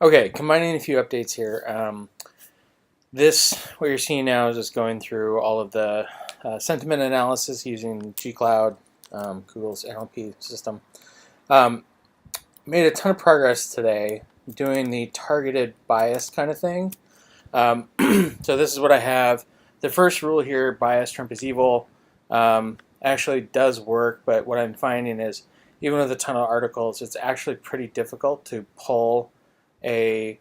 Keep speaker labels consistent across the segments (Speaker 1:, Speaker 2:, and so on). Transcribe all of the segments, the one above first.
Speaker 1: Okay, combining a few updates here. What you're seeing now is just going through all of the sentiment analysis using G-Cloud, Google's NLP system. Um, Made a ton of progress today doing the targeted bias kind of thing. So this is what I have. The first rule here, bias Trump is evil, actually does work, but what I'm finding is even with a ton of articles, it's actually pretty difficult to pull a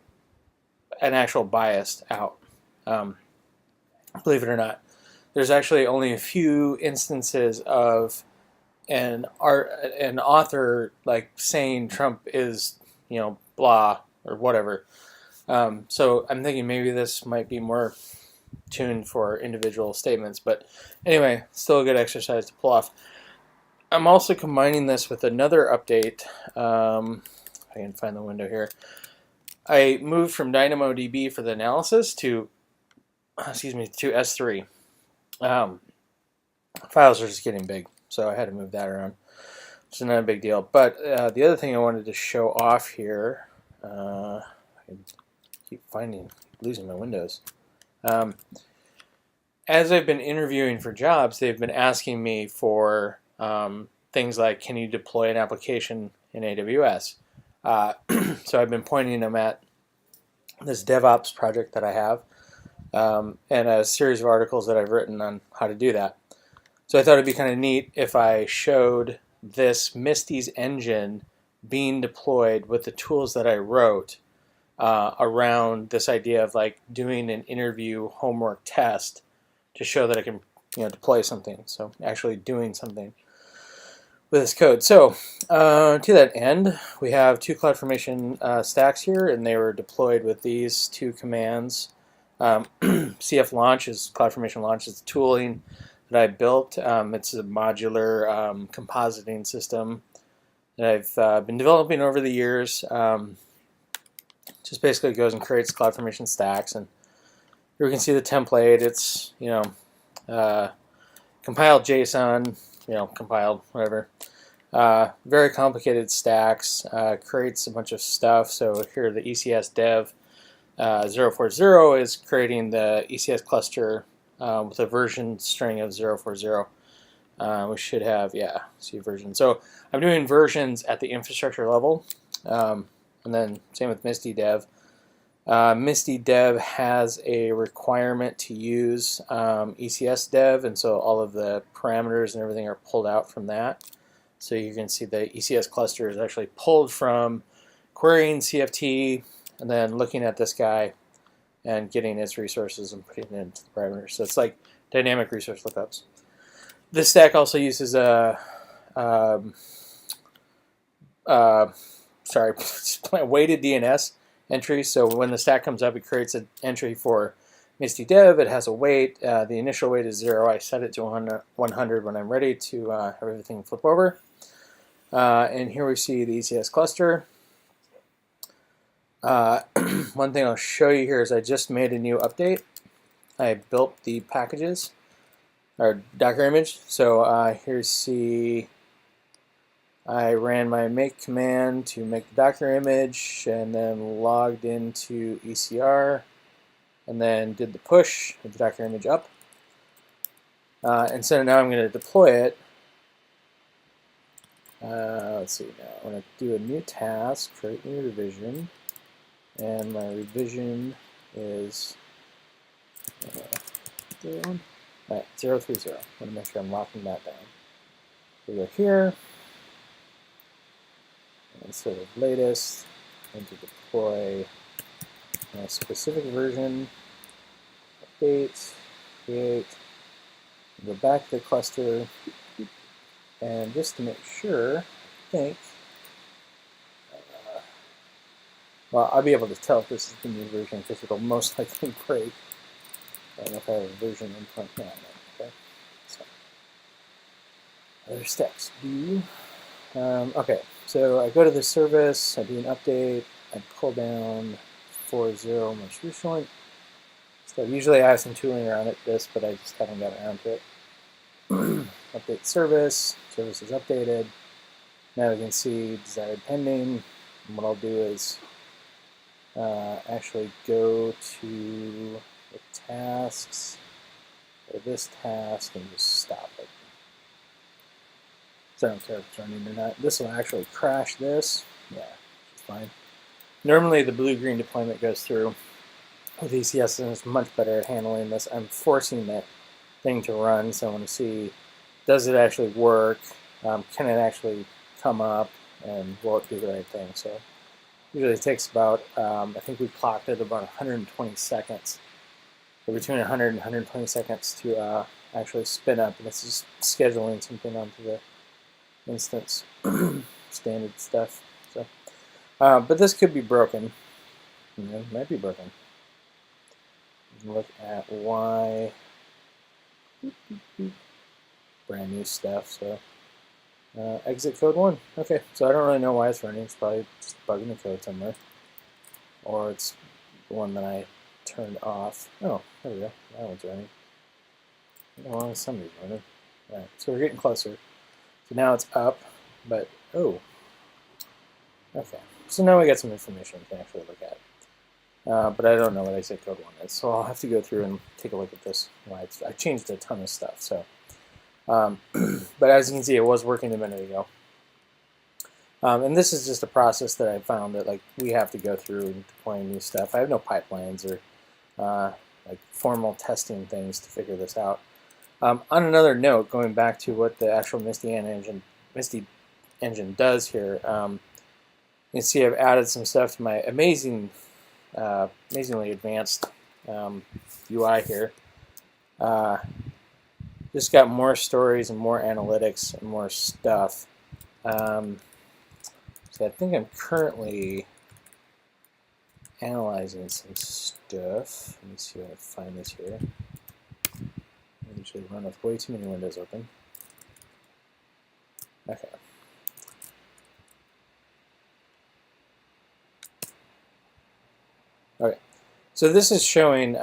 Speaker 1: an actual bias out. Um, Believe it or not, there's actually only a few instances of an author like saying Trump is blah or whatever. So I'm thinking maybe this might be more tuned for individual statements, but anyway, still a good exercise to pull off. I'm also combining this with another update. If I can find the window here. I moved from DynamoDB for the analysis to S3. Files are just getting big, so I had to move that around. It's not a big deal. But the other thing I wanted to show off here, I keep losing my windows. As I've been interviewing for jobs, they've been asking me for things like, can you deploy an application in AWS? So I've been pointing them at this DevOps project that I have, and a series of articles that I've written on how to do that. So I thought it'd be kind of neat if I showed this Misty's engine being deployed with the tools that I wrote around this idea of like doing an interview homework test to show that I can deploy something. So actually doing something with this code. So to that end, we have two CloudFormation stacks here, and they were deployed with these two commands. CF Launch is CloudFormation Launch is tooling that I built. It's a modular compositing system that I've been developing over the years. Just basically goes and creates CloudFormation stacks, and here we can see the template. It's compiled JSON, compiled whatever. Very complicated stacks. Creates a bunch of stuff. So here the ECS dev 040 is creating the ECS cluster with a version string of 040. We should have, see version. So I'm doing versions at the infrastructure level, and then same with MistyDev. MistyDev has a requirement to use ECS dev, and so all of the parameters and everything are pulled out from that. So you can see the ECS cluster is actually pulled from querying CFT and then looking at this guy and getting its resources and putting it into the parameters. So it's like dynamic resource lookups. This stack also uses a weighted DNS entry. So when the stack comes up, it creates an entry for MistyDev. It has a weight. The initial weight is 0. I set it to 100 when I'm ready to have everything flip over. And here we see the ECS cluster. One thing I'll show you here is I just made a new update. I built the packages, or Docker image. So here's see. I ran my make command to make the Docker image, and then logged into ECR, and then did the push with the Docker image up. And so now I'm going to deploy it. Let's see now. I'm going to do a new task, create new revision, and my revision is all right, 030. I want to make sure I'm locking that down. So we go here. And sort of latest, and to deploy a specific version, update, create, go back to the cluster, and just to make sure, I think, well, I'll be able to tell if this is the new version because it'll most likely break. I don't know if I have a version in front now. Okay, so other steps do. Okay, so I go to the service, I do an update, I pull down 40 most recent. So usually I have some tooling around this, but I just haven't got around to it. Update service is updated. Now we can see desired pending. And what I'll do is actually go to the tasks, or this task, and just stop it. So I don't care if it's running or not. This will actually crash this. Yeah, it's fine. Normally the blue-green deployment goes through with ECS and it's much better at handling this. I'm forcing that thing to run, so I want to see, does it actually work? Can it actually come up, and will it do the right thing? So usually it takes about, I think we clocked it about 120 seconds, or between 100 and 120 seconds to actually spin up, and it's just scheduling something onto the instance. Standard stuff. So, but this could be broken. It might be broken. Look at why. Brand new stuff. So exit code 1. Okay, so I don't really know why it's running. It's probably just bugging the code somewhere, or it's the one that I turned off. Oh, there we go. That one's running. Oh, somebody's running. All right, so we're getting closer. So now it's up, but oh, okay. So now we got some information we can actually look at. But I don't know what exit code 1 is, so I'll have to go through and take a look at this. I changed a ton of stuff, so. But as you can see, it was working a minute ago. And this is just a process that I found that like we have to go through and deploying new stuff. I have no pipelines or like formal testing things to figure this out. On another note, going back to what the actual MistyEngine does here, you can see I've added some stuff to my amazingly advanced UI here. Just got more stories and more analytics and more stuff. So I think I'm currently analyzing some stuff. Let me see if I can find this here. I usually run with way too many windows open. Okay. Okay. So this is showing.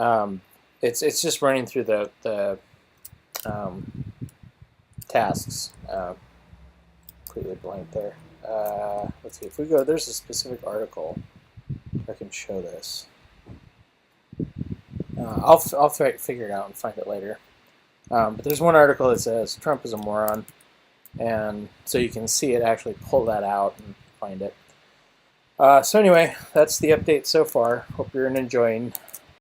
Speaker 1: It's just running through the tasks. Completely blank there. Let's see if we go. There's a specific article. I can show this. I'll figure it out and find it later. But there's one article that says Trump is a moron, and so you can see it actually pull that out and find it. So anyway, that's the update so far. Hope you're enjoying.